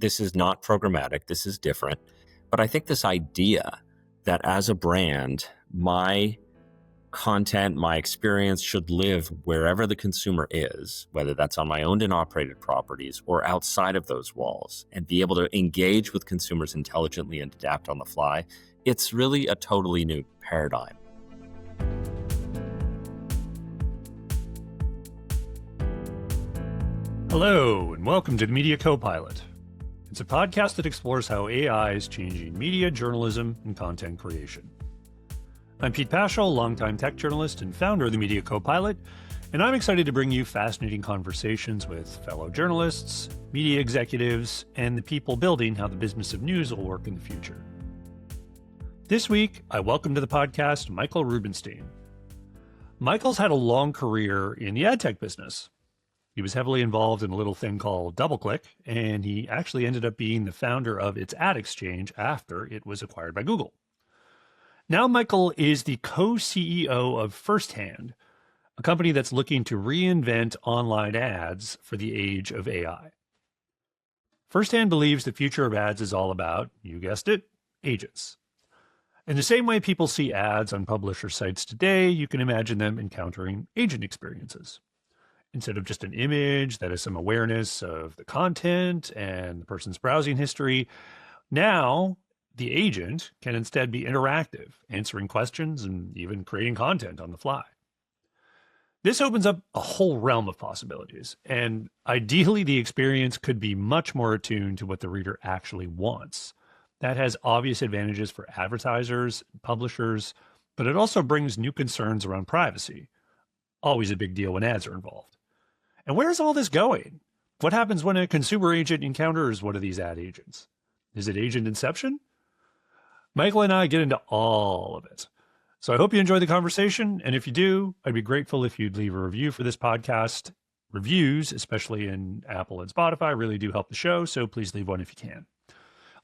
this is not programmatic, this is different. But I think this idea that as a brand, my content, my experience should live wherever the consumer is, whether that's on my owned and operated properties or outside of those walls, and be able to engage with consumers intelligently and adapt on the fly, it's really a totally new paradigm. Hello, and welcome to the Media Copilot. It's a podcast that explores how AI is changing media, journalism, and content creation. I'm Pete Pachal, longtime tech journalist and founder of the Media Copilot, and I'm excited to bring you fascinating conversations with fellow journalists, media executives, and the people building how the business of news will work in the future. This week, I welcome to the podcast Michael Rubenstein. Michael's had a long career in the ad tech business. He was heavily involved in a little thing called DoubleClick, and he actually ended up being the founder of its ad exchange after it was acquired by Google. Now Michael is the co-CEO of Firsthand, a company that's looking to reinvent online ads for the age of AI. Firsthand believes the future of ads is all about, you guessed it, agents. In the same way people see ads on publisher sites today, you can imagine them encountering agent experiences. Instead of just an image that has some awareness of the content and the person's browsing history, now the agent can instead be interactive, answering questions and even creating content on the fly. This opens up a whole realm of possibilities, and ideally the experience could be much more attuned to what the reader actually wants. That has obvious advantages for advertisers, publishers, but it also brings new concerns around privacy. Always a big deal when ads are involved. And where is all this going? What happens when a consumer agent encounters one of these ad agents? Is it agent inception? Michael and I get into all of it. So I hope you enjoy the conversation. And if you do, I'd be grateful if you'd leave a review for this podcast. Reviews, especially in Apple and Spotify, really do help the show. So please leave one if you can.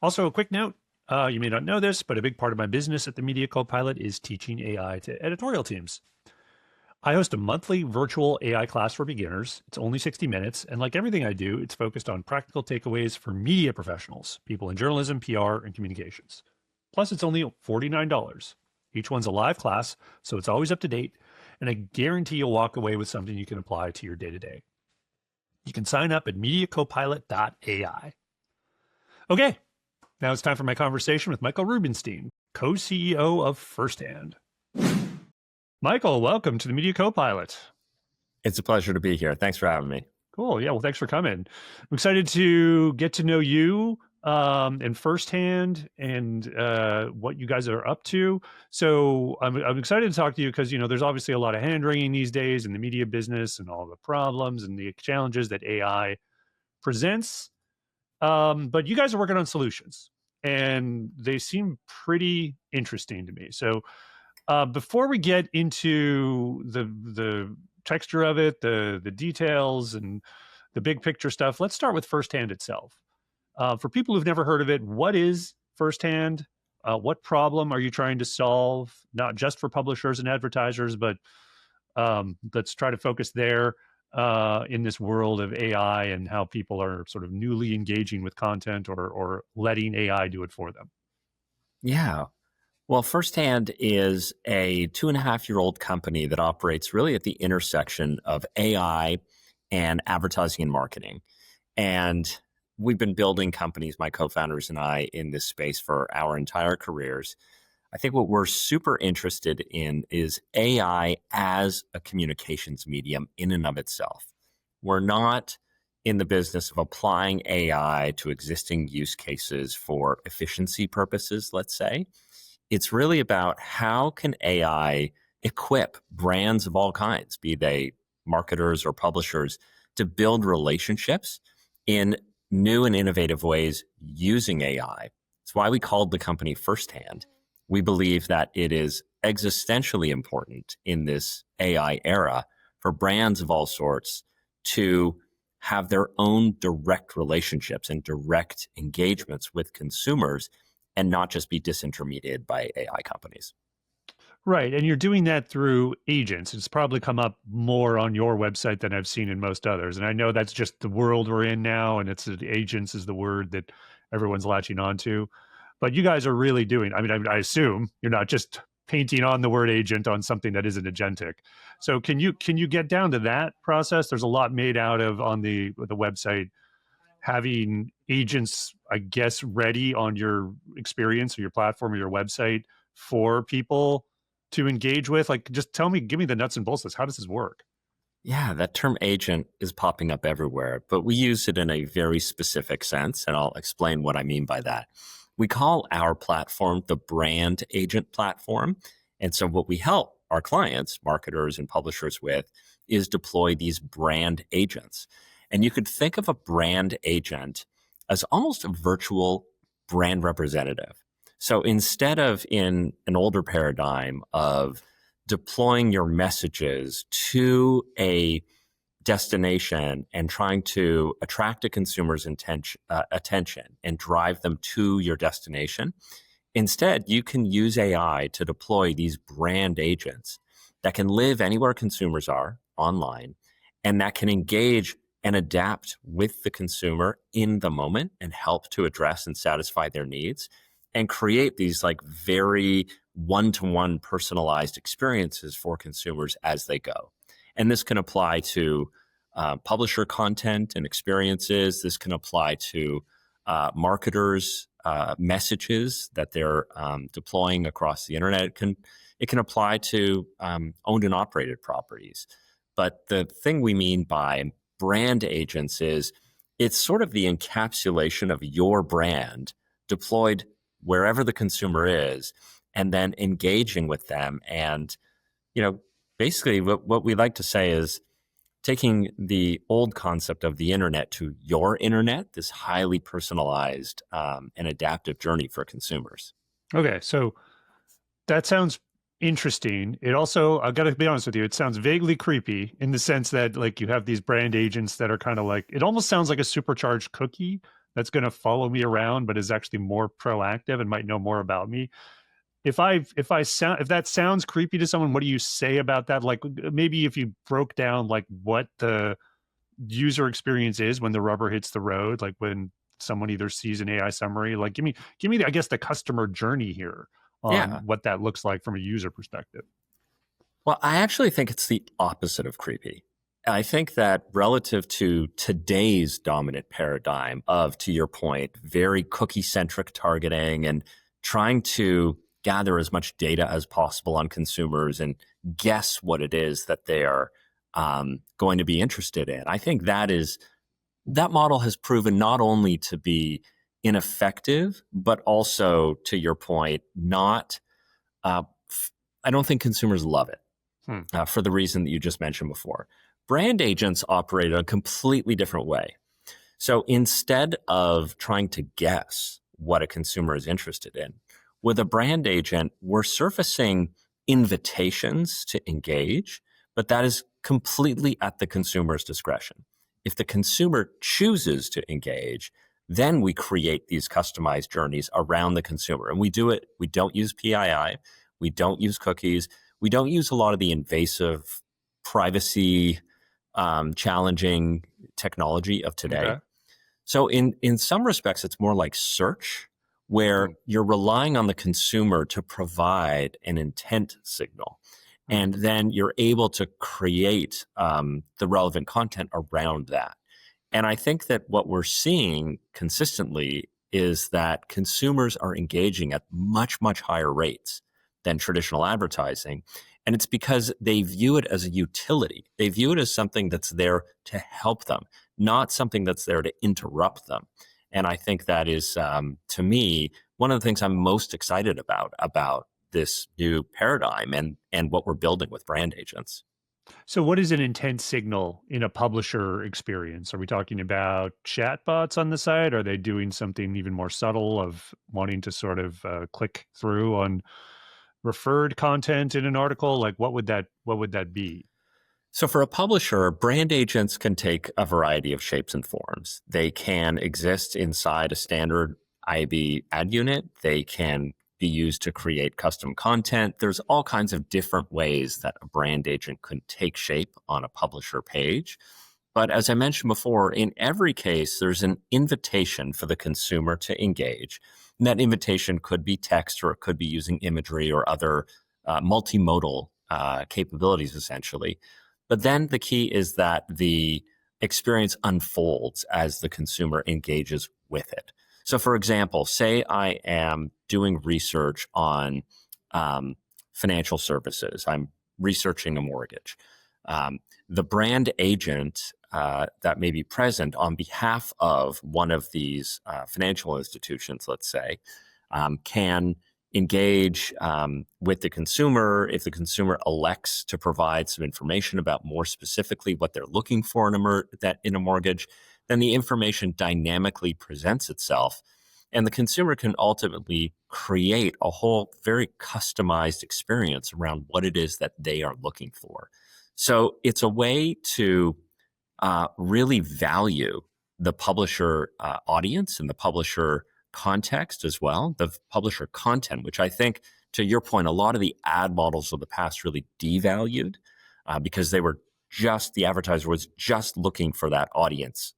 Also, a quick note. You may not know this, but a big part of my business at the Media Copilot is teaching AI to editorial teams. I host a monthly virtual AI class for beginners. It's only 60 minutes. And like everything I do, it's focused on practical takeaways for media professionals, people in journalism, PR, and communications. Plus, it's only $49. Each one's a live class, so it's always up to date. And I guarantee you'll walk away with something you can apply to your day-to-day. You can sign up at mediacopilot.ai. Okay, now it's time for my conversation with Michael Rubenstein, co-CEO of Firsthand. Michael, welcome to the Media Copilot. It's a pleasure to be here. Thanks for having me. Cool. Yeah, well, thanks for coming. I'm excited to get to know you and Firsthand and what you guys are up to. So I'm excited to talk to you because, there's obviously a lot of hand-wringing these days in the media business and all the problems and the challenges that AI presents. But you guys are working on solutions, and they seem pretty interesting to me. So before we get into the texture of it, the details and the big picture stuff, let's start with Firsthand itself. For people who've never heard of it, what is Firsthand? What problem are you trying to solve? Not just for publishers and advertisers, but let's try to focus there in this world of AI and how people are sort of newly engaging with content or letting AI do it for them. Yeah. Well, Firsthand is a 2.5-year-old company that operates really at the intersection of AI and advertising and marketing. And we've been building companies, my co-founders and I, in this space for our entire careers. I think what we're super interested in is AI as a communications medium in and of itself. We're not in the business of applying AI to existing use cases for efficiency purposes, let's say. It's really about how can AI equip brands of all kinds, be they marketers or publishers, to build relationships in new and innovative ways using AI. It's why we called the company Firsthand. We believe that it is existentially important in this AI era for brands of all sorts to have their own direct relationships and direct engagements with consumers and not just be disintermediated by AI companies. Right. And you're doing that through agents. It's probably come up more on your website than I've seen in most others. And I know that's just the world we're in now. And agents is the word that everyone's latching onto. But you guys are really doing, I assume you're not just painting on the word agent on something that isn't agentic. So can you get down to that process? There's a lot made out of on the website having agents, I guess, ready on your experience or your platform or your website for people to engage with? Like, just give me the nuts and bolts of this. How does this work? Yeah, that term agent is popping up everywhere, but we use it in a very specific sense, and I'll explain what I mean by that. We call our platform the brand agent platform. And so, what we help our clients, marketers, and publishers with is deploy these brand agents. And you could think of a brand agent as almost a virtual brand representative. So, instead of in an older paradigm of deploying your messages to a destination and trying to attract a consumer's attention and drive them to your destination. Instead, you can use AI to deploy these brand agents that can live anywhere consumers are online and that can engage and adapt with the consumer in the moment and help to address and satisfy their needs and create these like very one-to-one personalized experiences for consumers as they go. And this can apply to publisher content and experiences. This can apply to marketers' messages that they're deploying across the internet. It can apply to owned and operated properties. But the thing we mean by brand agents is it's sort of the encapsulation of your brand deployed wherever the consumer is, and then engaging with them. And, basically what we like to say is taking the old concept of the internet to your internet, this highly personalized and adaptive journey for consumers. Okay, so that sounds interesting. It also, I've got to be honest with you, it sounds vaguely creepy in the sense that like you have these brand agents that are kind of like, it almost sounds like a supercharged cookie that's going to follow me around, but is actually more proactive and might know more about me. If that sounds creepy to someone, what do you say about that? Like maybe if you broke down like what the user experience is when the rubber hits the road, like when someone either sees an AI summary, like give me I guess the customer journey here on Yeah. what that looks like from a user perspective. Well, I actually think it's the opposite of creepy. I think that relative to today's dominant paradigm of, to your point, very cookie-centric targeting and trying to gather as much data as possible on consumers and guess what it is that they are going to be interested in. I think that model has proven not only to be ineffective, but also, to your point, not. I don't think consumers love it for the reason that you just mentioned before. Brand agents operate in a completely different way. So instead of trying to guess what a consumer is interested in, with a brand agent, we're surfacing invitations to engage, but that is completely at the consumer's discretion. If the consumer chooses to engage, then we create these customized journeys around the consumer. And we do it, we don't use PII, we don't use cookies, we don't use a lot of the invasive privacy challenging technology of today. Okay. So in some respects, it's more like search, where you're relying on the consumer to provide an intent signal. And then you're able to create the relevant content around that. And I think that what we're seeing consistently is that consumers are engaging at much, much higher rates than traditional advertising. And it's because they view it as a utility. They view it as something that's there to help them, not something that's there to interrupt them. And I think that is, to me, one of the things I'm most excited about this new paradigm and what we're building with brand agents. So what is an intent signal in a publisher experience? Are we talking about chatbots on the site? Are they doing something even more subtle of wanting to sort of click through on referred content in an article? Like what would that be? So for a publisher, brand agents can take a variety of shapes and forms. They can exist inside a standard IAB ad unit. They can be used to create custom content. There's all kinds of different ways that a brand agent could take shape on a publisher page. But as I mentioned before, in every case, there's an invitation for the consumer to engage. And that invitation could be text, or it could be using imagery or other multimodal capabilities, essentially. But then the key is that the experience unfolds as the consumer engages with it. So, for example, say I am doing research on financial services. I'm researching a mortgage. The brand agent that may be present on behalf of one of these financial institutions, let's say, can engage with the consumer. If the consumer elects to provide some information about more specifically what they're looking for in a mortgage, then the information dynamically presents itself. And the consumer can ultimately create a whole very customized experience around what it is that they are looking for. So it's a way to really value the publisher audience and the publisher context as well, the publisher content, which I think, to your point, a lot of the ad models of the past really devalued because the advertiser was just looking for that audience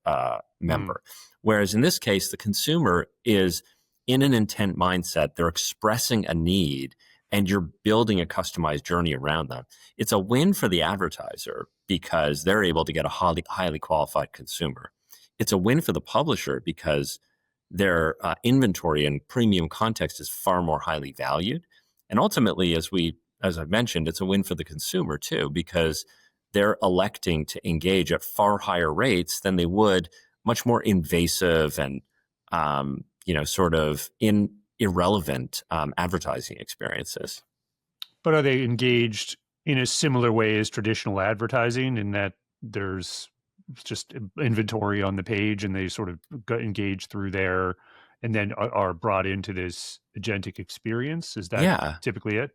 member. Whereas in this case, the consumer is in an intent mindset, they're expressing a need, and you're building a customized journey around them. It's a win for the advertiser because they're able to get a highly qualified consumer. It's a win for the publisher because their inventory and premium context is far more highly valued. And ultimately, as I've mentioned, it's a win for the consumer too, because they're electing to engage at far higher rates than they would much more invasive and sort of irrelevant advertising experiences. But are they engaged in a similar way as traditional advertising, in that there's just inventory on the page and they sort of engage through there and then are brought into this agentic experience? Is that typically it?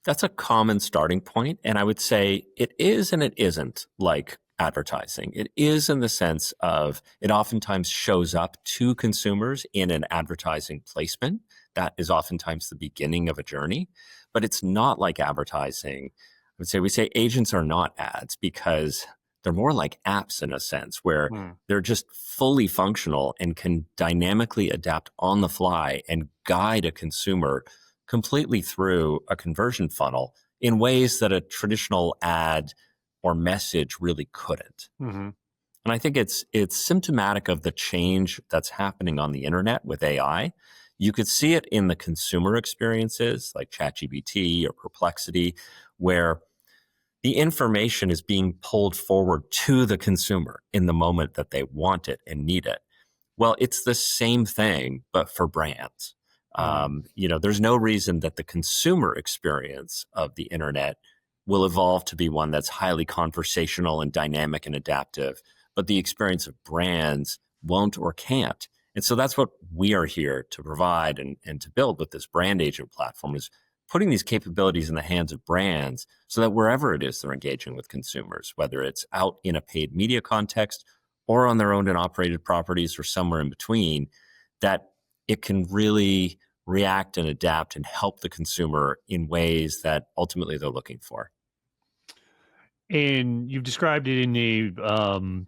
That's a common starting point. And I would say it is and it isn't like advertising. It is in the sense of it oftentimes shows up to consumers in an advertising placement. That is oftentimes the beginning of a journey, but it's not like advertising. I would say we say agents are not ads because they're more like apps in a sense where they're just fully functional and can dynamically adapt on the fly and guide a consumer completely through a conversion funnel in ways that a traditional ad or message really couldn't. And I think it's symptomatic of the change that's happening on the internet with AI. You could see it in the consumer experiences like ChatGPT or Perplexity, where the information is being pulled forward to the consumer in the moment that they want it and need it. Well, it's the same thing, but for brands. There's no reason that the consumer experience of the internet will evolve to be one that's highly conversational and dynamic and adaptive, but the experience of brands won't or can't. And so that's what we are here to provide and to build with this brand agent platform, is putting these capabilities in the hands of brands so that wherever it is they're engaging with consumers, whether it's out in a paid media context or on their owned and operated properties or somewhere in between, that it can really react and adapt and help the consumer in ways that ultimately they're looking for. And you've described it in a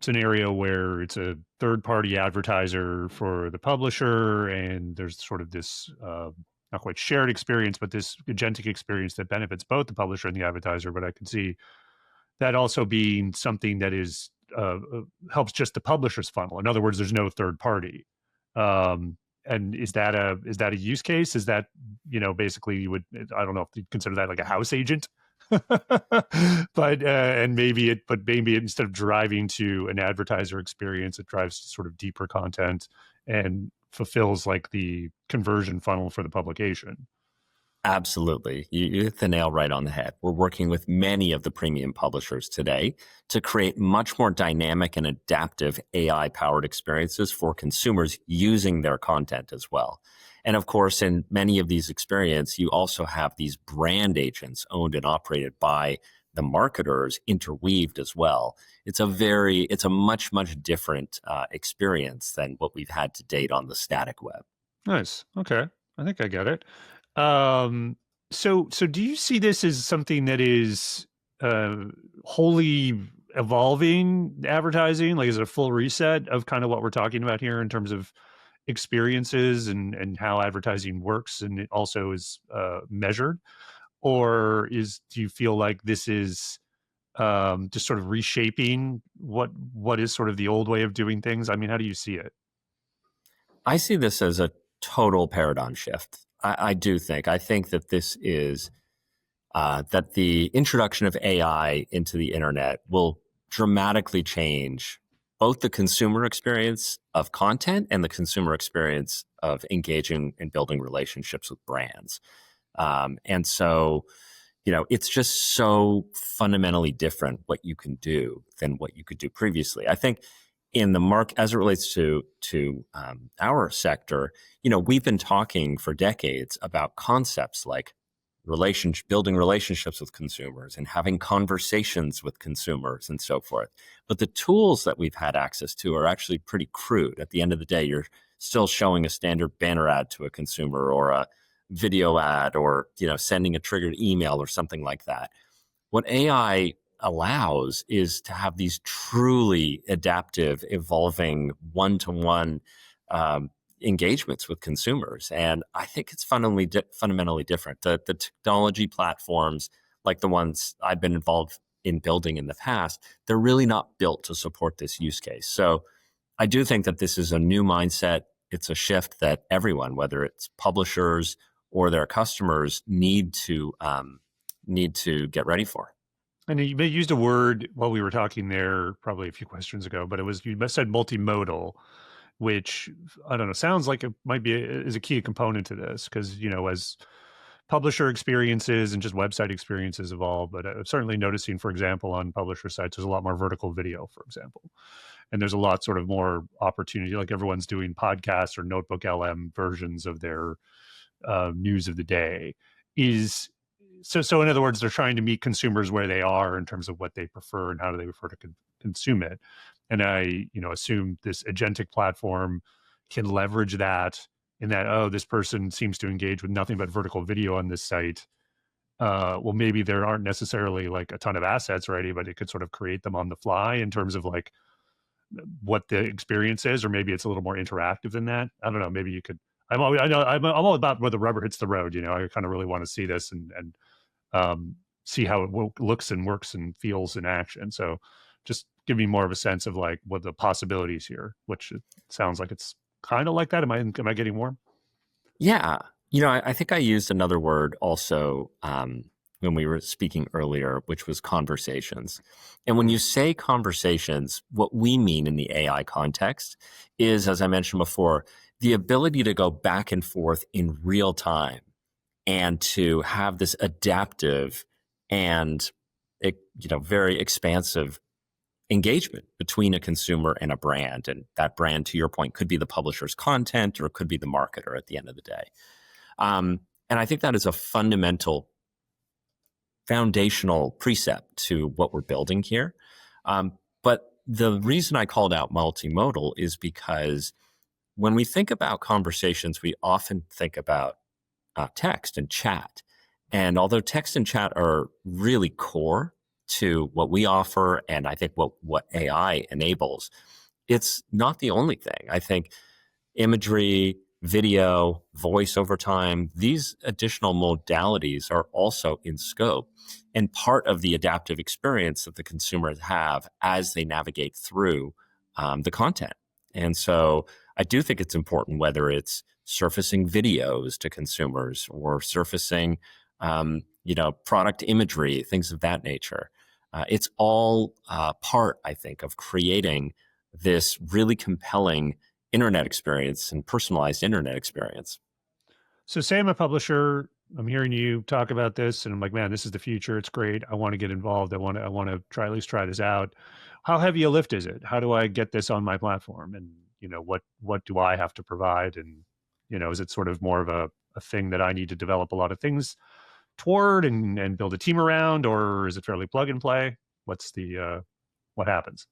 scenario where it's a third-party advertiser for the publisher, and there's sort of this not quite shared experience, but this agentic experience that benefits both the publisher and the advertiser. But I can see that also being something that is helps just the publisher's funnel. In other words, there's no third party. And is that a use case? Is that, basically you would, I don't know if you'd consider that like a house agent, but maybe instead of driving to an advertiser experience, it drives to sort of deeper content and fulfills like the conversion funnel for the publication. Absolutely. You hit the nail right on the head. We're working with many of the premium publishers today to create much more dynamic and adaptive AI-powered experiences for consumers using their content as well. And of course, in many of these experiences, you also have these brand agents owned and operated by the marketers interweaved as well. It's a much, much different experience than what we've had to date on the static web. Nice. Okay. I think I get it. Um, so do you see this as something that is wholly evolving advertising? Like, is it a full reset of kind of what we're talking about here in terms of experiences and how advertising works and it also is measured? Or do you feel like this is just sort of reshaping what is sort of the old way of doing things? I mean, how do you see it? I see this as a total paradigm shift. I think that this is that the introduction of AI into the internet will dramatically change both the consumer experience of content and the consumer experience of engaging and building relationships with brands. And so, it's just so fundamentally different what you can do than what you could do previously. I think in the as it relates to our sector, we've been talking for decades about concepts like building relationships with consumers and having conversations with consumers and so forth. But the tools that we've had access to are actually pretty crude. At the end of the day, you're still showing a standard banner ad to a consumer or a video ad or sending a triggered email or something like that. What AI allows is to have these truly adaptive, evolving one-to-one engagements with consumers. And I think it's fundamentally different. The technology platforms like the ones I've been involved in building in the past, they're really not built to support this use case. So I do think that this is a new mindset. It's a shift that everyone, whether it's publishers or their customers, need to get ready for. And you used a word while we were talking there, probably a few questions ago, but you said multimodal, which I don't know, sounds like it might be is a key component to this because as publisher experiences and just website experiences evolve, but I'm certainly noticing, for example, on publisher sites, there's a lot more vertical video, for example, and there's a lot sort of more opportunity. Like everyone's doing podcasts or Notebook LM versions of their news of the day. So in other words, they're trying to meet consumers where they are in terms of what they prefer and how do they prefer to consume it. And I, assume this agentic platform can leverage that in that, oh, this person seems to engage with nothing but vertical video on this site. Well, maybe there aren't necessarily like a ton of assets ready, but it could sort of create them on the fly in terms of like what the experience is, or maybe it's a little more interactive than that. I don't know. Maybe you could. I'm all about where the rubber hits the road. I kind of really want to see this and see how it looks and works and feels in action. So just give me more of a sense of like what the possibilities here, which it sounds like it's kind of like that. Am I getting warm? Yeah. I think I used another word also when we were speaking earlier, which was conversations. And when you say conversations, what we mean in the AI context is, as I mentioned before, the ability to go back and forth in real time and to have this adaptive and very expansive engagement between a consumer and a brand. And that brand, to your point, could be the publisher's content or it could be the marketer at the end of the day. And I think that is a foundational precept to what we're building here. But the reason I called out multimodal is because when we think about conversations, we often think about text and chat. And although text and chat are really core to what we offer, and I think what AI enables, it's not the only thing. I think imagery, video, voice over time, these additional modalities are also in scope and part of the adaptive experience that the consumers have as they navigate through the content. And so I do think it's important, whether it's surfacing videos to consumers or surfacing, product imagery, things of that nature. It's all part, I think, of creating this really compelling internet experience and personalized internet experience. So say I'm a publisher, I'm hearing you talk about this and I'm like, man, this is the future. It's great. I want to get involved. I want to at least try this out. How heavy a lift is it? How do I get this on my platform? And, what do I have to provide? And, is it sort of more of a thing that I need to develop a lot of things toward and build a team around, or is it fairly plug and play? What happens?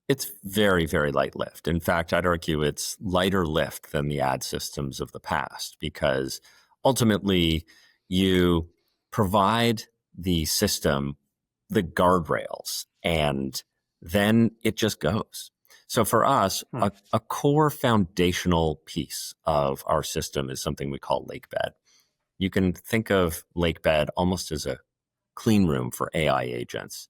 It's very, very light lift. In fact, I'd argue it's lighter lift than the ad systems of the past because ultimately you provide the system the guardrails, and then it just goes. So for us, a core foundational piece of our system is something we call Lakebed. You can think of Lakebed almost as a clean room for AI agents.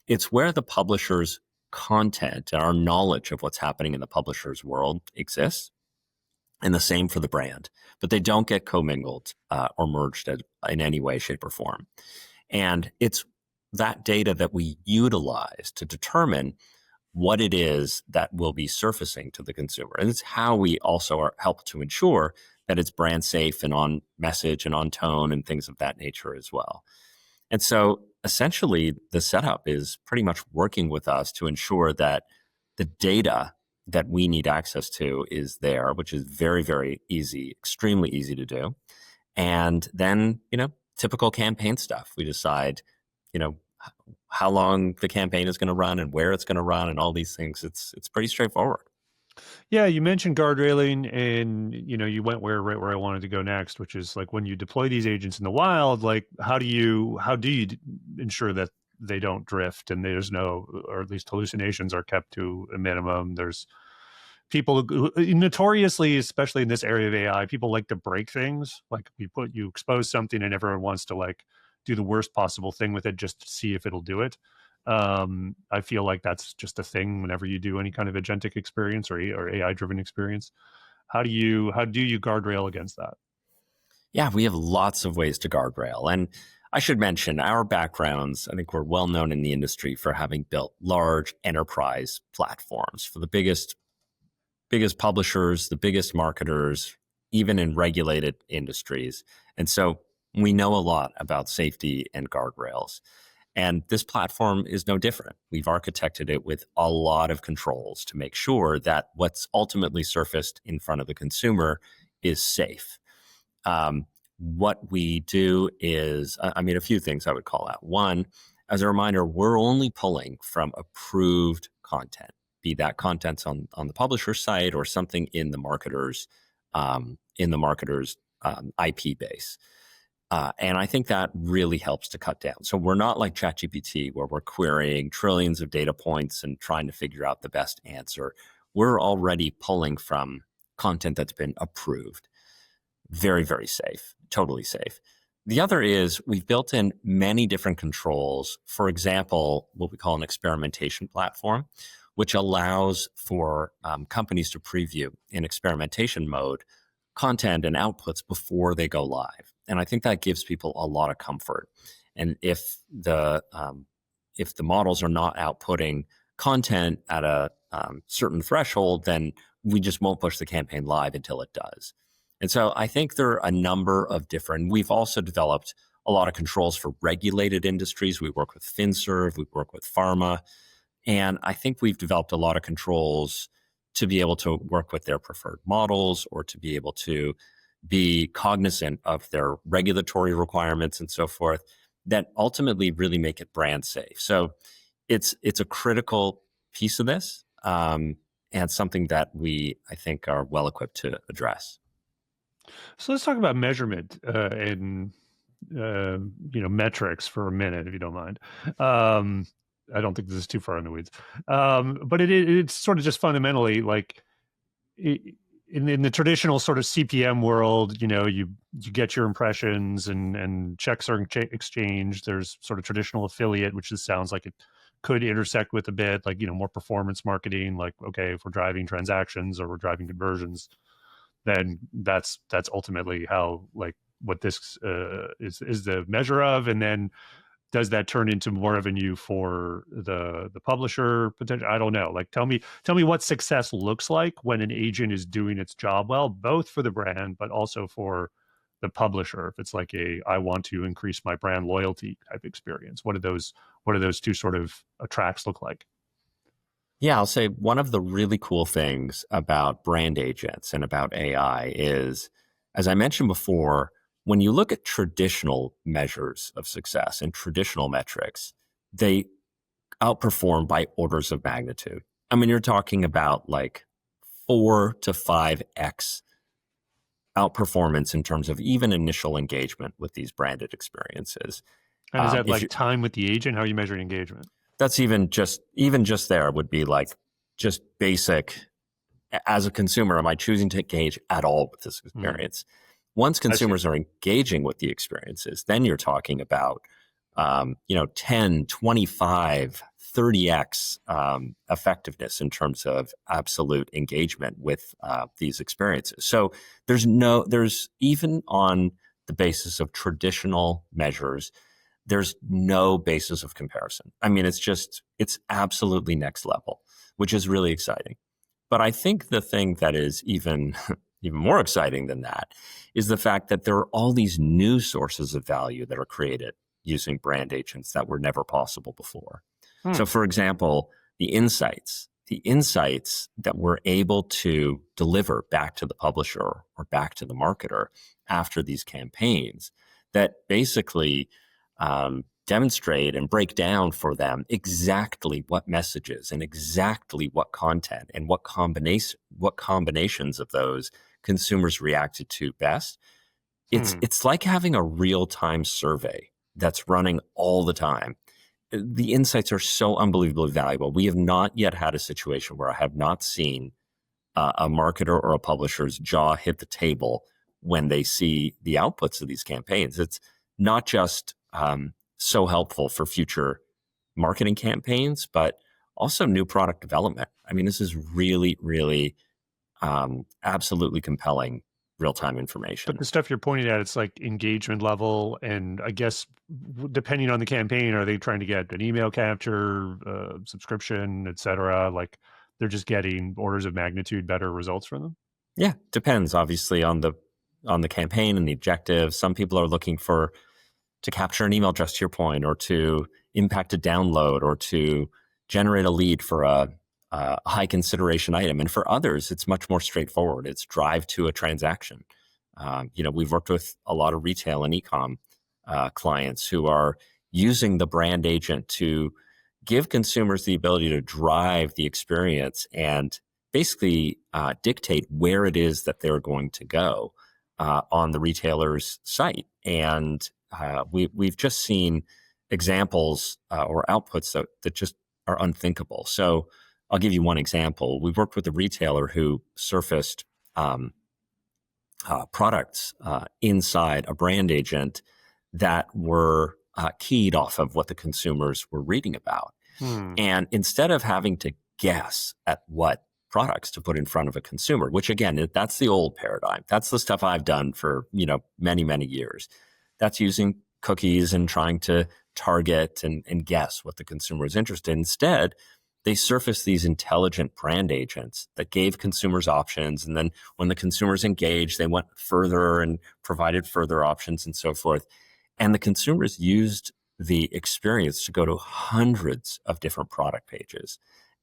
It's where the publisher's content and our knowledge of what's happening in the publisher's world exists, and the same for the brand, but they don't get commingled or merged in any way, shape, or form. And it's that data that we utilize to determine what it is that will be surfacing to the consumer. And it's how we also help to ensure that it's brand safe and on message and on tone and things of that nature as well. And so essentially, the setup is pretty much working with us to ensure that the data that we need access to is there, which is very, very easy, extremely easy to do. And then, typical campaign stuff. We decide, how long the campaign is going to run and where it's going to run and all these things. It's pretty straightforward. Yeah, you mentioned guardrailing, and you went right where I wanted to go next, which is like when you deploy these agents in the wild, like how do you ensure that they don't drift and there's no, or at least hallucinations are kept to a minimum. There's people who, notoriously, especially in this area of AI, people like to break things. Like you expose something and everyone wants to like do the worst possible thing with it just to see if it'll do it. I feel like that's just a thing whenever you do any kind of agentic experience or AI driven experience. How do you guardrail against that? Yeah, we have lots of ways to guardrail. And I should mention our backgrounds. I think we're well known in the industry for having built large enterprise platforms for the biggest publishers, the biggest marketers, even in regulated industries. And so we know a lot about safety and guardrails. And this platform is no different. We've architected it with a lot of controls to make sure that what's ultimately surfaced in front of the consumer is safe. What we do is, a few things I would call out. One, as a reminder, we're only pulling from approved content, be that contents on the publisher site or something in the marketer's IP base. And I think that really helps to cut down. So we're not like ChatGPT where we're querying trillions of data points and trying to figure out the best answer. We're already pulling from content that's been approved. Very, very safe, totally safe. The other is we've built in many different controls. For example, what we call an experimentation platform, which allows for companies to preview in experimentation mode content and outputs before they go live. And I think that gives people a lot of comfort. And if the models are not outputting content at a certain threshold, then we just won't push the campaign live until it does. And so I think there are a number of different, we've also developed a lot of controls for regulated industries. We work with FinServ, we work with pharma, and I think we've developed a lot of controls to be able to work with their preferred models or to be able to be cognizant of their regulatory requirements and so forth that ultimately really make it brand safe. So it's a critical piece of this and something that I think are well equipped to address. So let's talk about measurement and metrics for a minute, if you don't mind. I don't think this is too far in the weeds, but it's sort of just fundamentally like in the traditional sort of CPM world. You get your impressions and checks are exchanged. There's sort of traditional affiliate, which just sounds like it could intersect with a bit like more performance marketing. Like, okay, if we're driving transactions or we're driving conversions, then that's ultimately how, like, what this is the measure of. And then does that turn into more revenue for the publisher potential? I don't know. Like, tell me what success looks like when an agent is doing its job well, both for the brand but also for the publisher. If it's like I want to increase my brand loyalty type experience, what do those two sort of tracks look like? Yeah, I'll say one of the really cool things about brand agents and about AI is, as I mentioned before, when you look at traditional measures of success and traditional metrics, they outperform by orders of magnitude. I mean, you're talking about like 4 to 5x outperformance in terms of even initial engagement with these branded experiences. And is that If like time with the agent? How are you measuring engagement? that's even just there would be like just basic. As a consumer, am I choosing to engage at all with this experience? Once consumers are engaging with the experiences, then you're talking about 10, 25, 30x effectiveness in terms of absolute engagement with these experiences. So there's even on the basis of traditional measures, there's no basis of comparison. I mean, it's absolutely next level, which is really exciting. But I think the thing that is even more exciting than that is the fact that there are all these new sources of value that are created using brand agents that were never possible before. So, for example, the insights that we're able to deliver back to the publisher or back to the marketer after these campaigns that basically demonstrate and break down for them exactly what messages and exactly what content and what combinations of those consumers reacted to best. It's like having a real-time survey that's running all the time. The insights are so unbelievably valuable. We have not yet had a situation where I have not seen a marketer or a publisher's jaw hit the table when they see the outputs of these campaigns. It's not just so helpful for future marketing campaigns, but also new product development. I mean, this is really, really absolutely compelling real-time information. But the stuff you're pointing at, it's like engagement level, and I guess depending on the campaign, are they trying to get an email capture, subscription, et cetera? Like they're just getting orders of magnitude better results from them? Yeah, depends obviously on the campaign and the objective. Some people are looking to capture an email address, to your point, or to impact a download, or to generate a lead for a high consideration item. And for others, it's much more straightforward. It's drive to a transaction. We've worked with a lot of retail and e-com clients who are using the brand agent to give consumers the ability to drive the experience and basically dictate where it is that they're going to go on the retailer's site. And we've just seen examples or outputs that just are unthinkable. So I'll give you one example. We've worked with a retailer who surfaced products inside a brand agent that were keyed off of what the consumers were reading about. And instead of having to guess at what products to put in front of a consumer, which again, that's the old paradigm. That's the stuff I've done for many, many years. That's using cookies and trying to target and guess what the consumer is interested in. Instead, they surfaced these intelligent brand agents that gave consumers options. And then when the consumers engaged, they went further and provided further options and so forth. And the consumers used the experience to go to hundreds of different product pages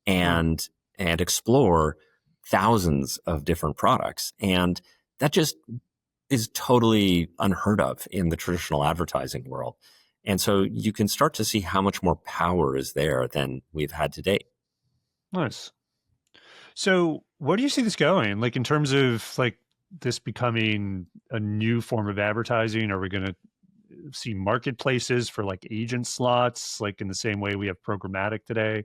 and explore thousands of different products. And that just is totally unheard of in the traditional advertising world. And so you can start to see how much more power is there than we've had to date. Nice. So where do you see this going? Like in terms of like this becoming a new form of advertising? Are we going to see marketplaces for like agent slots, like in the same way we have programmatic today?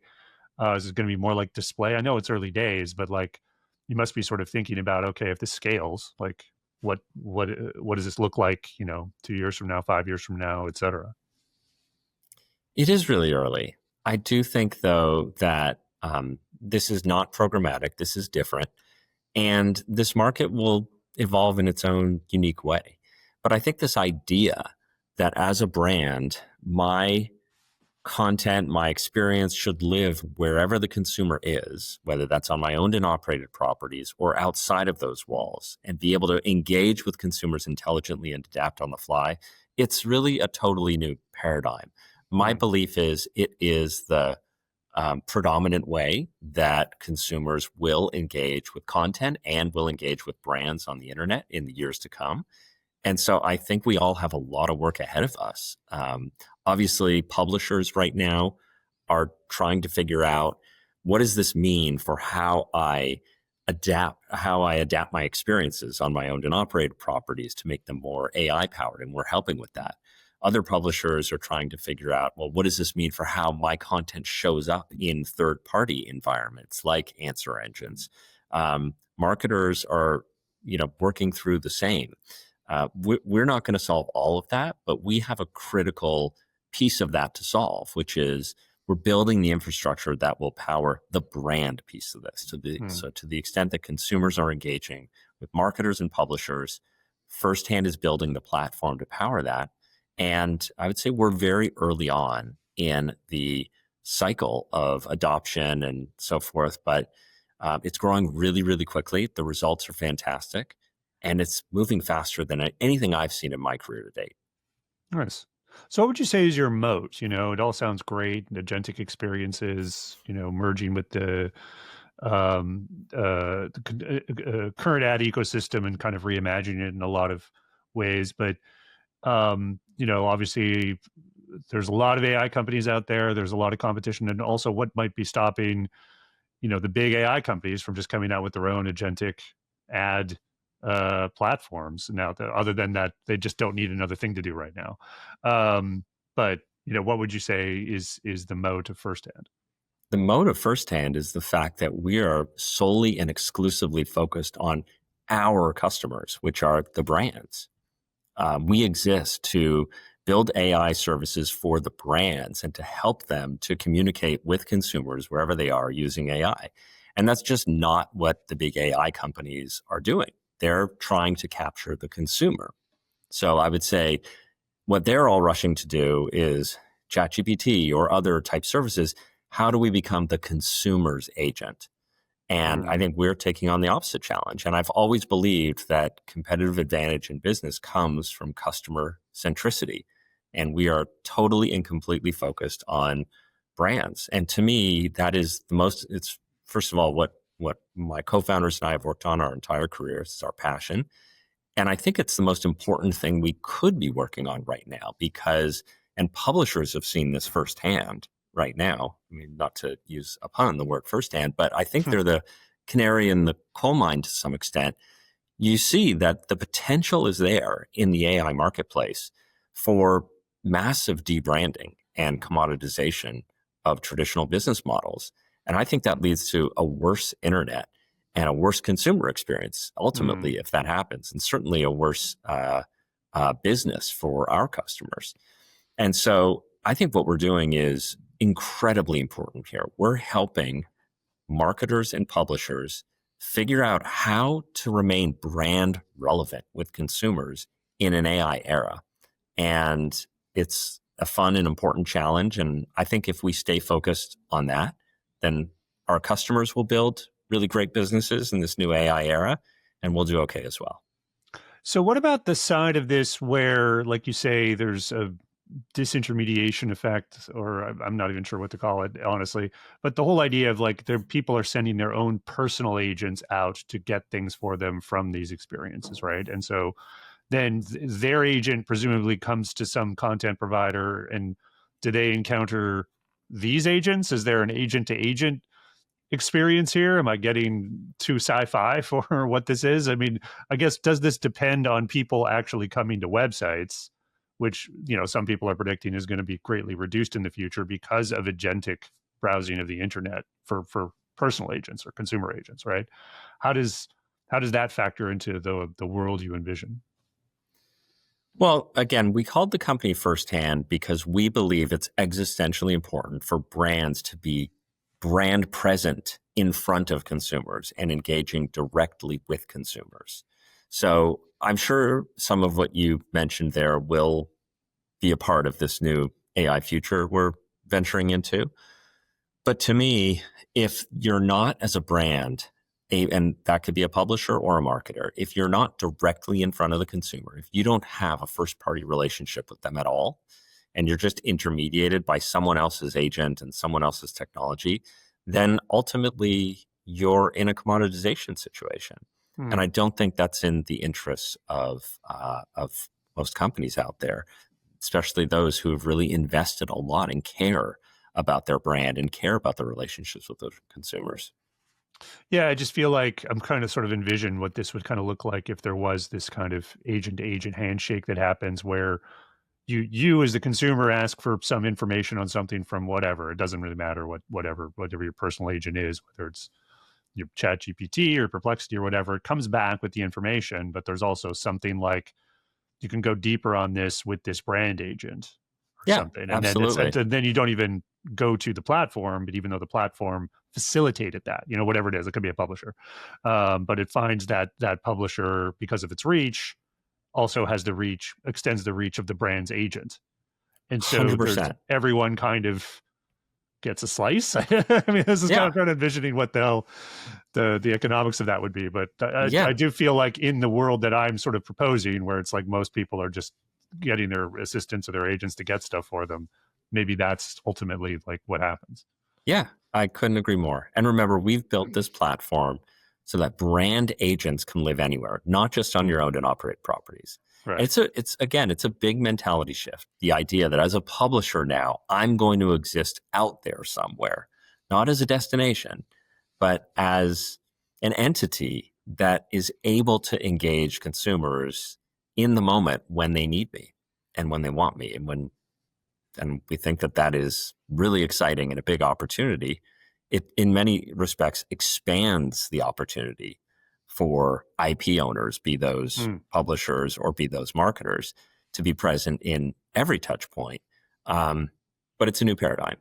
Is it going to be more like display? I know it's early days, but like you must be sort of thinking about, okay, if this scales, like what does this look like, 2 years from now, 5 years from now, et cetera? It is really early. I do think, though, that this is not programmatic. This is different. And this market will evolve in its own unique way. But I think this idea that as a brand, my content, my experience should live wherever the consumer is, whether that's on my owned and operated properties or outside of those walls, and be able to engage with consumers intelligently and adapt on the fly, it's really a totally new paradigm. My belief is it is the predominant way that consumers will engage with content and will engage with brands on the internet in the years to come. And so I think we all have a lot of work ahead of us. Obviously, publishers right now are trying to figure out, what does this mean for how I I adapt my experiences on my owned and operated properties to make them more AI powered, and we're helping with that. Other publishers are trying to figure out, well, what does this mean for how my content shows up in third party environments like answer engines? Marketers are, working through the same. We're not going to solve all of that, but we have a critical piece of that to solve, which is we're building the infrastructure that will power the brand piece of this. So to the extent that consumers are engaging with marketers and publishers, Firsthand is building the platform to power that. And I would say we're very early on in the cycle of adoption and so forth, but it's growing really, really quickly. The results are fantastic, and it's moving faster than anything I've seen in my career to date. Nice. So what would you say is your moat? It all sounds great. Agentic experiences, merging with the current ad ecosystem and kind of reimagining it in a lot of ways. But, obviously there's a lot of AI companies out there. There's a lot of competition. And also what might be stopping, the big AI companies from just coming out with their own agentic ad platforms now, other than that, they just don't need another thing to do right now. But what would you say is the moat of Firsthand? The moat of Firsthand is the fact that we are solely and exclusively focused on our customers, which are the brands. We exist to build AI services for the brands and to help them to communicate with consumers wherever they are using AI. And that's just not what the big AI companies are doing. They're trying to capture the consumer. So I would say what they're all rushing to do is ChatGPT or other type services. How do we become the consumer's agent? And I think we're taking on the opposite challenge. And I've always believed that competitive advantage in business comes from customer centricity. And we are totally and completely focused on brands. And to me, that is it's first of all, what my co-founders and I have worked on our entire careers. It's our passion. And I think it's the most important thing we could be working on right now and publishers have seen this firsthand right now. I mean, not to use a pun on the word firsthand, but I think they're the canary in the coal mine to some extent. You see that the potential is there in the AI marketplace for massive debranding and commoditization of traditional business models. And I think that leads to a worse internet and a worse consumer experience, ultimately, if that happens, and certainly a worse business for our customers. And so I think what we're doing is incredibly important here. We're helping marketers and publishers figure out how to remain brand relevant with consumers in an AI era. And it's a fun and important challenge. And I think if we stay focused on that, then our customers will build really great businesses in this new AI era, and we'll do okay as well. So what about the side of this where, like you say, there's a disintermediation effect, or I'm not even sure what to call it, honestly, but the whole idea of like people are sending their own personal agents out to get things for them from these experiences, right? And so then their agent presumably comes to some content provider, and do they encounter these agents? Is there an agent to agent experience here? Am I getting too sci-fi for what this is? I mean, I guess, does this depend on people actually coming to websites, which, some people are predicting is going to be greatly reduced in the future because of agentic browsing of the internet for personal agents or consumer agents, right? How does that factor into the world you envision? Well, again, we called the company Firsthand because we believe it's existentially important for brands to be brand present in front of consumers and engaging directly with consumers. So I'm sure some of what you mentioned there will be a part of this new AI future we're venturing into. But to me, if you're not, as a brand, and that could be a publisher or a marketer, if you're not directly in front of the consumer, if you don't have a first party relationship with them at all, and you're just intermediated by someone else's agent and someone else's technology, then ultimately you're in a commoditization situation. And I don't think that's in the interests of most companies out there, especially those who have really invested a lot and care about their brand and care about the relationships with those consumers. Yeah, I just feel like I'm kind of sort of envision what this would kind of look like if there was this kind of agent to agent handshake that happens where you as the consumer ask for some information on something from whatever. It doesn't really matter whatever your personal agent is, whether it's your chat GPT or perplexity or whatever, it comes back with the information, but there's also something like you can go deeper on this with this brand agent or Yeah, something. And absolutely. then you don't even go to the platform, but even though the platform facilitated that, whatever it is, it could be a publisher. But it finds that publisher, because of its reach, also has the reach, extends the reach of the brand's agent. And so there's 100%. everyone kind of gets a slice. I mean, this is kind Yeah. of kind of envisioning what the economics of that would be. But I Yeah. do feel like in the world that I'm sort of proposing, where it's like most people are just getting their assistants or their agents to get stuff for them, maybe that's ultimately like what happens. Yeah, I couldn't agree more. And remember, we've built this platform so that brand agents can live anywhere, not just on your owned and operated properties. And Right. it's a big mentality shift. The idea that as a publisher now, I'm going to exist out there somewhere, not as a destination, but as an entity that is able to engage consumers in the moment when they need me and when they want me and we think that that is really exciting and a big opportunity. It, in many respects, expands the opportunity for IP owners, be those Mm. publishers or be those marketers, to be present in every touch point. But it's a new paradigm.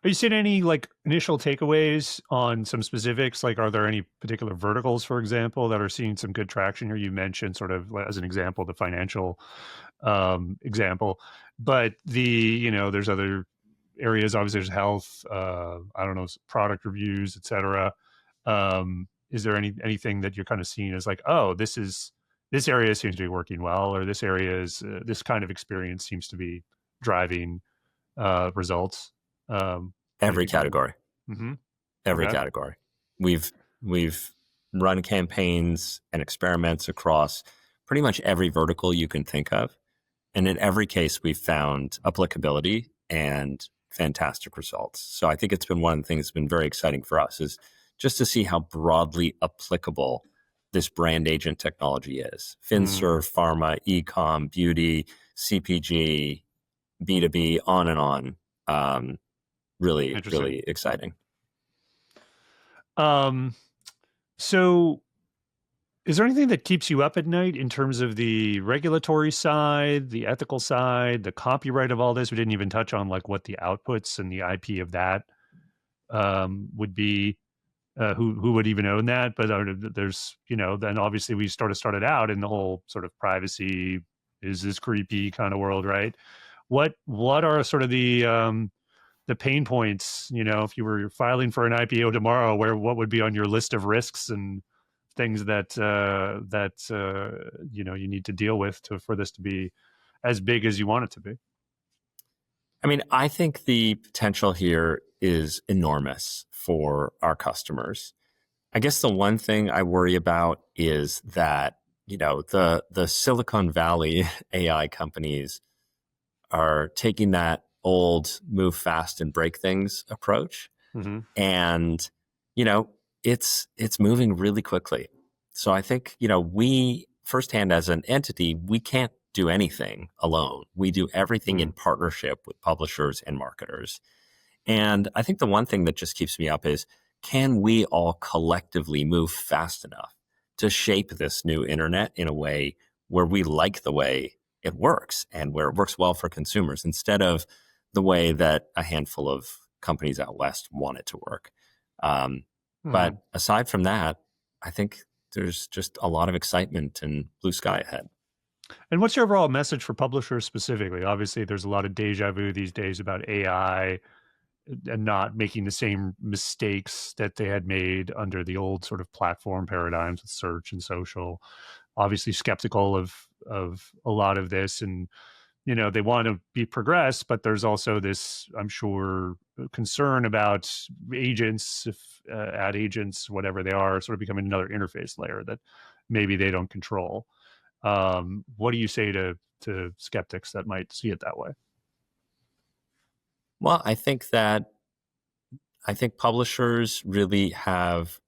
Are you seeing any like initial takeaways on some specifics? Like, are there any particular verticals, for example, that are seeing some good traction here? You mentioned sort of as an example, the financial example, but there's other areas. Obviously, there's health. I don't know, product reviews, etc. Is there anything that you're kind of seeing as like, oh, this area seems to be working well, or this area is this kind of experience seems to be driving results? Every Anything kind of. category, Mm-hmm. every Okay. category. We've run campaigns and experiments across pretty much every vertical you can think of. And in every case, we've found applicability and fantastic results. So I think it's been one of the things that's been very exciting for us is just to see how broadly applicable this brand agent technology is. Mm, FinServe, pharma, e-com, beauty, CPG, B2B, on and on. Really, interesting. really exciting. Um, so is there anything that keeps you up at night in terms of the regulatory side, the ethical side, the copyright of all this? We didn't even touch on like what the outputs and the IP of that would be. Who would even own that? But there's then obviously we started out in the whole sort of privacy is this creepy kind of world, right? What are sort of the pain points, if you were filing for an IPO tomorrow, what would be on your list of risks and things that you need to deal with for this to be as big as you want it to be? I mean, I think the potential here is enormous for our customers. I guess the one thing I worry about is that, the Silicon Valley AI companies are taking that old move fast and break things approach. Mm-hmm. And, you know, it's moving really quickly. So I think, we firsthand as an entity, we can't do anything alone. We do everything in Mm. partnership with publishers and marketers. And I think the one thing that just keeps me up is, can we all collectively move fast enough to shape this new internet in a way where we like the way it works and where it works well for consumers instead of the way that a handful of companies out west want it to work? Um, Mm-hmm. but aside from that, I think there's just a lot of excitement and blue sky ahead. And what's your overall message for publishers specifically? Obviously, there's a lot of deja vu these days about AI and not making the same mistakes that they had made under the old sort of platform paradigms with search and social. Obviously skeptical of a lot of this, and they want to be progressed, but there's also this, I'm sure, concern about agents, if ad agents, whatever they are, sort of becoming another interface layer that maybe they don't control. What do you say to skeptics that might see it that way? Well, I think that I think publishers really have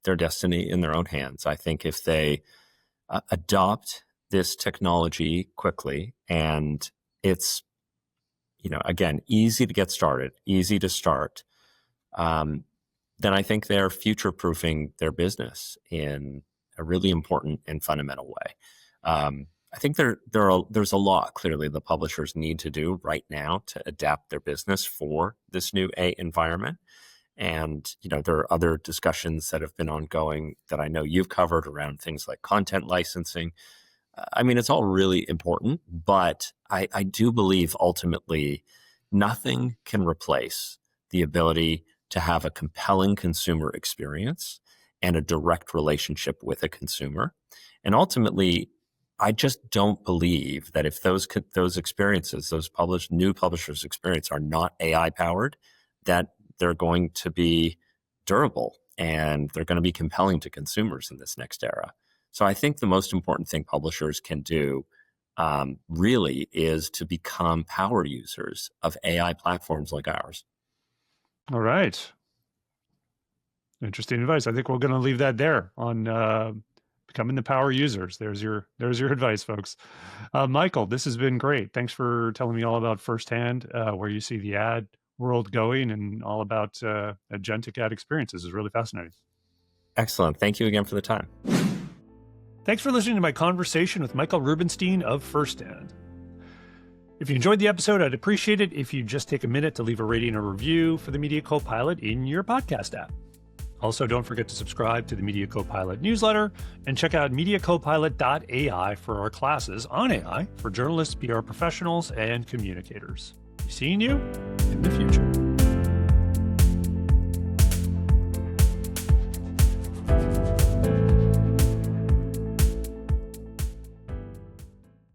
their destiny in their own hands. I think if they adopt this technology quickly, and it's, again, easy to get started, easy to start, then I think they're future-proofing their business in a really important and fundamental way. I think there's a lot clearly the publishers need to do right now to adapt their business for this new A environment. And, there are other discussions that have been ongoing that I know you've covered around things like content licensing. I mean, it's all really important, but I do believe ultimately nothing can replace the ability to have a compelling consumer experience and a direct relationship with a consumer. And ultimately, I just don't believe that if those experiences, those new publishers' experience are not AI powered, that they're going to be durable and they're going to be compelling to consumers in this next era. So I think the most important thing publishers can do really is to become power users of AI platforms like ours. All right. Interesting advice. I think we're going to leave that there on becoming the power users. There's your advice, folks. Michael, this has been great. Thanks for telling me all about firsthand where you see the ad world going and all about agentic ad experiences. Is really fascinating. Excellent. Thank you again for the time. Thanks for listening to my conversation with Michael Rubenstein of Firsthand. If you enjoyed the episode, I'd appreciate it if you just take a minute to leave a rating or review for the Media Copilot in your podcast app. Also, don't forget to subscribe to the Media Copilot newsletter and check out MediaCopilot.ai for our classes on AI for journalists, PR professionals, and communicators. Seeing you in the future.